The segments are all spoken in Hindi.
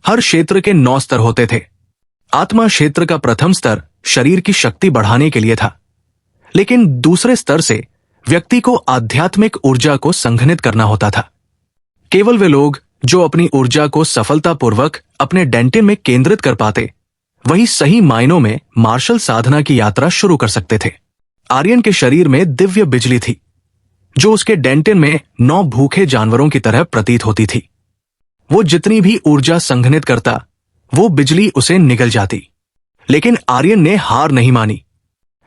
हर क्षेत्र के 9 स्तर होते थे। आत्मा क्षेत्र का प्रथम स्तर शरीर की शक्ति बढ़ाने के लिए था, लेकिन दूसरे स्तर से व्यक्ति को आध्यात्मिक ऊर्जा को संघनित करना होता था। केवल वे लोग जो अपनी ऊर्जा को सफलतापूर्वक अपने डेंटिन में केंद्रित कर पाते, वही सही मायनों में मार्शल साधना की यात्रा शुरू कर सकते थे। आर्यन के शरीर में दिव्य बिजली थी, जो उसके डेंटिन में 9 भूखे जानवरों की तरह प्रतीत होती थी। वो जितनी भी ऊर्जा संघनित करता, वो बिजली उसे निगल जाती। लेकिन आर्यन ने हार नहीं मानी।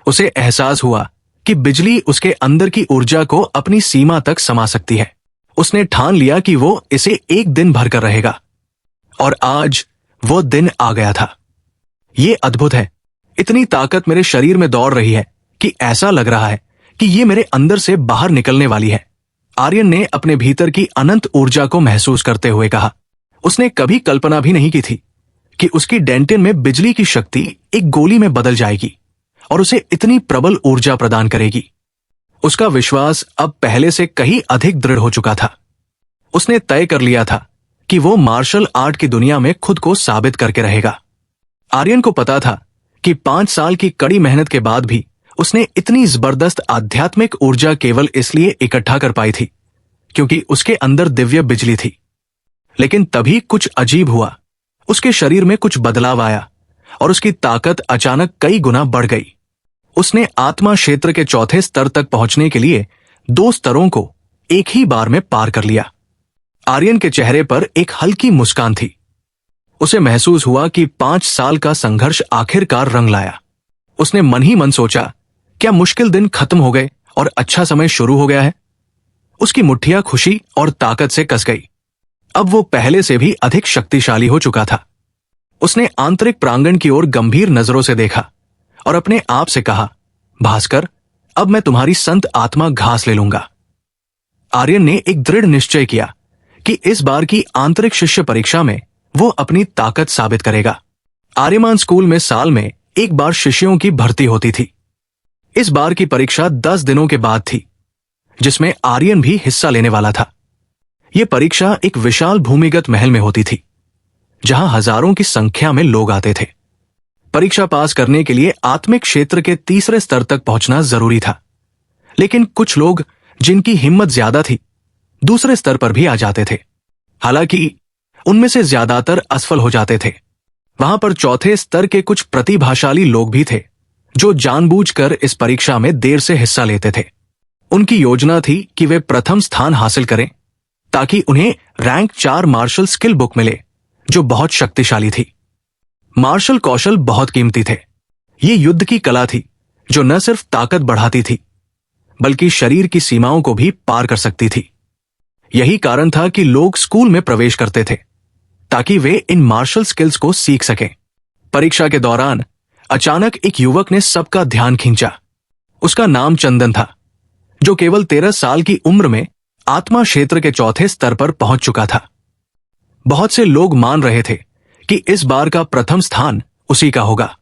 उसे एहसास हुआ कि बिजली उसके अंदर की ऊर्जा को अपनी सीमा तक समा सकती है। उसने ठान लिया कि वो इसे एक दिन भर कर रहेगा, और आज वो दिन आ गया था। ये अद्भुत है। इतनी ताकत मेरे शरीर में दौड़ रही है कि ऐसा लग रहा है कि ये मेरे अंदर से बाहर निकलने वाली है। आर्यन ने अपने भीतर की अनंत ऊर्जा को महसूस करते हुए कहा। उसने कभी कल्पना भी नहीं की थी कि उसकी डेंटिन में बिजली की शक्ति एक गोली में बदल जाएगी और उसे इतनी प्रबल ऊर्जा प्रदान करेगी। उसका विश्वास अब पहले से कहीं अधिक दृढ़ हो चुका था। उसने तय कर लिया था कि वो मार्शल आर्ट की दुनिया में खुद को साबित करके रहेगा। आर्यन को पता था कि 5 साल की कड़ी मेहनत के बाद भी उसने इतनी जबरदस्त आध्यात्मिक ऊर्जा केवल इसलिए इकट्ठा कर पाई थी क्योंकि उसके अंदर दिव्य बिजली थी। लेकिन तभी कुछ अजीब हुआ। उसके शरीर में कुछ बदलाव आया और उसकी ताकत अचानक कई गुना बढ़ गई। उसने आत्मा क्षेत्र के चौथे स्तर तक पहुंचने के लिए 2 स्तरों को एक ही बार में पार कर लिया। आर्यन के चेहरे पर एक हल्की मुस्कान थी। उसे महसूस हुआ कि 5 साल का संघर्ष आखिरकार रंग लाया। उसने मन ही मन सोचा, क्या मुश्किल दिन खत्म हो गए और अच्छा समय शुरू हो गया है? उसकी मुट्ठियां खुशी और ताकत से कस गई। अब वो पहले से भी अधिक शक्तिशाली हो चुका था। उसने आंतरिक प्रांगण की ओर गंभीर नजरों से देखा और अपने आप से कहा, भास्कर, अब मैं तुम्हारी संत आत्मा घास ले लूंगा। आर्यन ने एक दृढ़ निश्चय किया कि इस बार की आंतरिक शिष्य परीक्षा में वो अपनी ताकत साबित करेगा। आर्यमान स्कूल में साल में एक बार शिष्यों की भर्ती होती थी। इस बार की परीक्षा 10 दिनों के बाद थी, जिसमें आर्यन भी हिस्सा लेने वाला था। यह परीक्षा एक विशाल भूमिगत महल में होती थी, जहां हजारों की संख्या में लोग आते थे। परीक्षा पास करने के लिए आत्मिक क्षेत्र के तीसरे स्तर तक पहुंचना जरूरी था, लेकिन कुछ लोग जिनकी हिम्मत ज्यादा थी दूसरे स्तर पर भी आ जाते थे। हालांकि उनमें से ज्यादातर असफल हो जाते थे। वहां पर चौथे स्तर के कुछ प्रतिभाशाली लोग भी थे जो जानबूझकर इस परीक्षा में देर से हिस्सा लेते थे। उनकी योजना थी कि वे प्रथम स्थान हासिल करें ताकि उन्हें रैंक 4 मार्शल स्किल बुक मिले, जो बहुत शक्तिशाली थी। मार्शल कौशल बहुत कीमती थे। ये युद्ध की कला थी जो न सिर्फ ताकत बढ़ाती थी, बल्कि शरीर की सीमाओं को भी पार कर सकती थी। यही कारण था कि लोग स्कूल में प्रवेश करते थे ताकि वे इन मार्शल स्किल्स को सीख सकें। परीक्षा के दौरान अचानक एक युवक ने सबका ध्यान खींचा। उसका नाम चंदन था, जो केवल 13 साल की उम्र में आत्मा क्षेत्र के चौथे स्तर पर पहुंच चुका था। बहुत से लोग मान रहे थे कि इस बार का प्रथम स्थान उसी का होगा,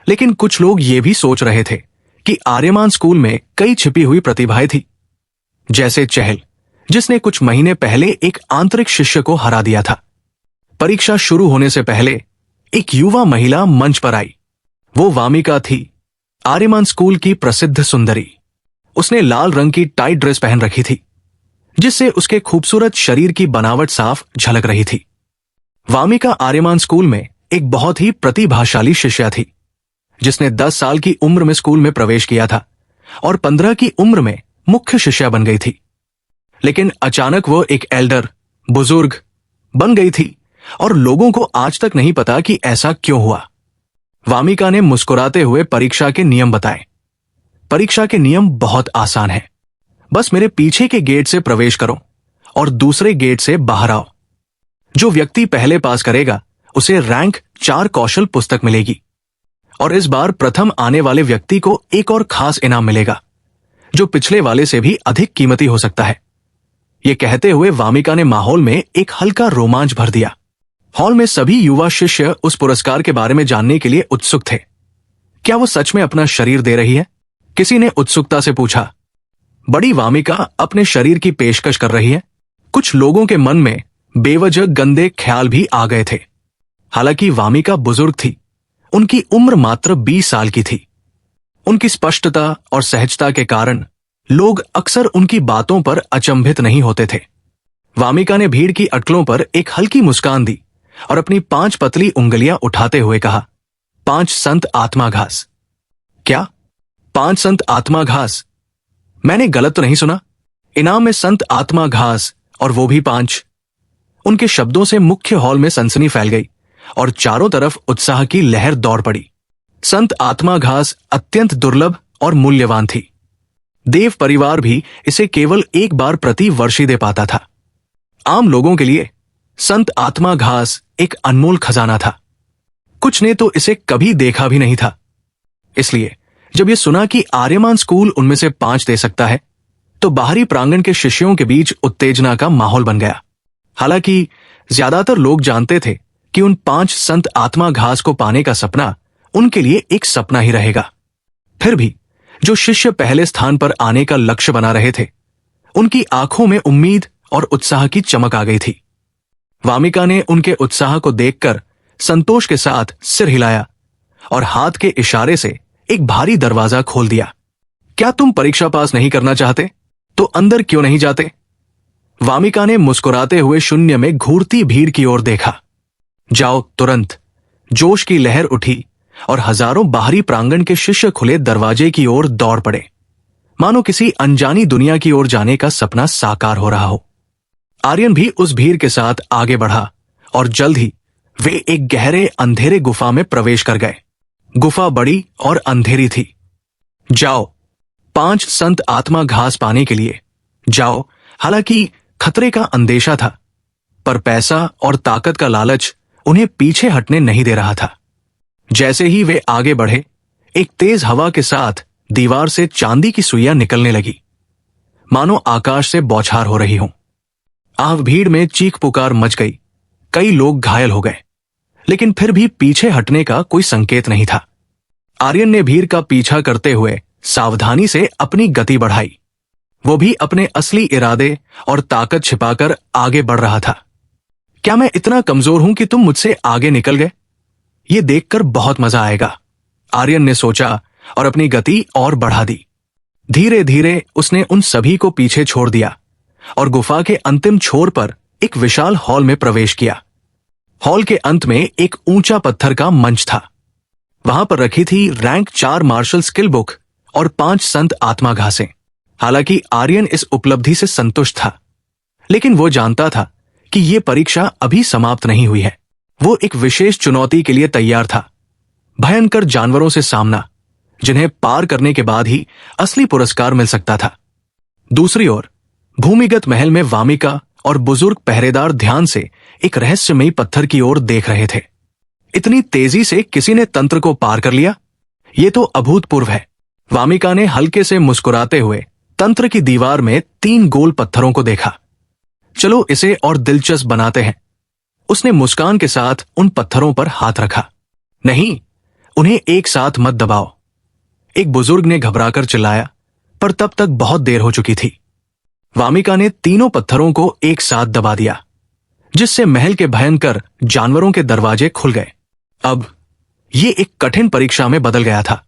लेकिन कुछ लोग ये भी सोच रहे थे कि आर्यमान स्कूल में कई छिपी हुई प्रतिभाएं थी, जैसे चहल, जिसने कुछ महीने पहले एक आंतरिक शिष्य को हरा दिया था। परीक्षा शुरू होने से पहले एक युवा महिला मंच पर आई। वो वामिका थी, आर्यमान स्कूल की प्रसिद्ध सुंदरी। उसने लाल रंग की टाइट ड्रेस पहन रखी थी, जिससे उसके खूबसूरत शरीर की बनावट साफ झलक रही थी। वामिका आर्यमान स्कूल में एक बहुत ही प्रतिभाशाली शिष्या थी, जिसने 10 साल की उम्र में स्कूल में प्रवेश किया था और 15 की उम्र में मुख्य शिष्या बन गई थी। लेकिन अचानक वो एक एल्डर, बुजुर्ग बन गई थी और लोगों को आज तक नहीं पता कि ऐसा क्यों हुआ। वामिका ने मुस्कुराते हुए परीक्षा के नियम बताए। परीक्षा के नियम बहुत आसान हैं। बस मेरे पीछे के गेट से प्रवेश करो और दूसरे गेट से बाहर आओ। जो व्यक्ति पहले पास करेगा उसे रैंक 4 कौशल पुस्तक मिलेगी, और इस बार प्रथम आने वाले व्यक्ति को एक और खास इनाम मिलेगा, जो पिछले वाले से भी अधिक कीमती हो सकता है। ये कहते हुए वामिका ने माहौल में एक हल्का रोमांच भर दिया। हॉल में सभी युवा शिष्य उस पुरस्कार के बारे में जानने के लिए उत्सुक थे। क्या वो सच में अपना शरीर दे रही है? किसी ने उत्सुकता से पूछा। बड़ी वामिका अपने शरीर की पेशकश कर रही है? कुछ लोगों के मन में बेवजह गंदे ख्याल भी आ गए थे। हालांकि वामिका बुजुर्ग थी, उनकी उम्र मात्र 20 साल की थी। उनकी स्पष्टता और सहजता के कारण लोग अक्सर उनकी बातों पर अचंभित नहीं होते थे। वामिका ने भीड़ की अटकलों पर एक हल्की मुस्कान दी और अपनी 5 पतली उंगलियां उठाते हुए कहा, 5 संत आत्मा घास। क्या 5 संत आत्मा घास? मैंने गलत तो नहीं सुना? इनाम में संत आत्मा घास, और वो भी 5। उनके शब्दों से मुख्य हॉल में सनसनी फैल गई और चारों तरफ उत्साह की लहर दौड़ पड़ी। संत आत्मा घास अत्यंत दुर्लभ और मूल्यवान थी। देव परिवार भी इसे केवल एक बार प्रति वर्ष ही दे पाता था। आम लोगों के लिए संत आत्मा घास एक अनमोल खजाना था। कुछ ने तो इसे कभी देखा भी नहीं था। इसलिए जब यह सुना कि आर्यमान स्कूल उनमें से 5 दे सकता है, तो बाहरी प्रांगण के शिष्यों के बीच उत्तेजना का माहौल बन गया। हालांकि ज्यादातर लोग जानते थे कि उन 5 संत आत्मा घास को पाने का सपना उनके लिए एक सपना ही रहेगा। फिर भी जो शिष्य पहले स्थान पर आने का लक्ष्य बना रहे थे, उनकी आंखों में उम्मीद और उत्साह की चमक आ गई थी। वामिका ने उनके उत्साह को देखकर संतोष के साथ सिर हिलाया और हाथ के इशारे से एक भारी दरवाजा खोल दिया। क्या तुम परीक्षा पास नहीं करना चाहते? तो अंदर क्यों नहीं जाते? वामिका ने मुस्कुराते हुए शून्य में घूरती भीड़ की ओर देखा। जाओ तुरंत। जोश की लहर उठी और हजारों बाहरी प्रांगण के शिष्य खुले दरवाजे की ओर दौड़ पड़े, मानो किसी अनजानी दुनिया की ओर जाने का सपना साकार हो रहा हो। आर्यन भी उस भीड़ के साथ आगे बढ़ा और जल्द ही वे एक गहरे अंधेरे गुफा में प्रवेश कर गए। गुफा बड़ी और अंधेरी थी। जाओ, 5 संत आत्मा घास पाने के लिए जाओ। हालांकि खतरे का अंदेशा था, पर पैसा और ताकत का लालच उन्हें पीछे हटने नहीं दे रहा था। जैसे ही वे आगे बढ़े, एक तेज हवा के साथ दीवार से चांदी की सुइयां निकलने लगी, मानो आकाश से बौछार हो रही हो। भीड़ में चीख पुकार मच गई। कई लोग घायल हो गए, लेकिन फिर भी पीछे हटने का कोई संकेत नहीं था। आर्यन ने भीड़ का पीछा करते हुए सावधानी से अपनी गति बढ़ाई। वो भी अपने असली इरादे और ताकत छिपाकर आगे बढ़ रहा था। क्या मैं इतना कमजोर हूं कि तुम मुझसे आगे निकल गए? ये देखकर बहुत मजा आएगा, आर्यन ने सोचा और अपनी गति और बढ़ा दी। धीरे धीरे उसने उन सभी को पीछे छोड़ दिया और गुफा के अंतिम छोर पर एक विशाल हॉल में प्रवेश किया। हॉल के अंत में एक ऊंचा पत्थर का मंच था। वहां पर रखी थी रैंक 4 मार्शल स्किल बुक और 5 संत आत्मा घासें। हालांकि आर्यन इस उपलब्धि से संतुष्ट था, लेकिन वो जानता था कि ये परीक्षा अभी समाप्त नहीं हुई है। वो एक विशेष चुनौती के लिए तैयार था, भयंकर जानवरों से सामना, जिन्हें पार करने के बाद ही असली पुरस्कार मिल सकता था। दूसरी ओर भूमिगत महल में वामिका और बुजुर्ग पहरेदार ध्यान से एक रहस्यमयी पत्थर की ओर देख रहे थे। इतनी तेजी से किसी ने तंत्र को पार कर लिया, ये तो अभूतपूर्व है। वामिका ने हल्के से मुस्कुराते हुए तंत्र की दीवार में 3 गोल पत्थरों को देखा। चलो इसे और दिलचस्प बनाते हैं। उसने मुस्कान के साथ उन पत्थरों पर हाथ रखा। नहीं, उन्हें एक साथ मत दबाओ, एक बुजुर्ग ने घबराकर चिल्लाया, पर तब तक बहुत देर हो चुकी थी। वामिका ने तीनों पत्थरों को एक साथ दबा दिया, जिससे महल के भयंकर जानवरों के दरवाजे खुल गए। अब ये एक कठिन परीक्षा में बदल गया था।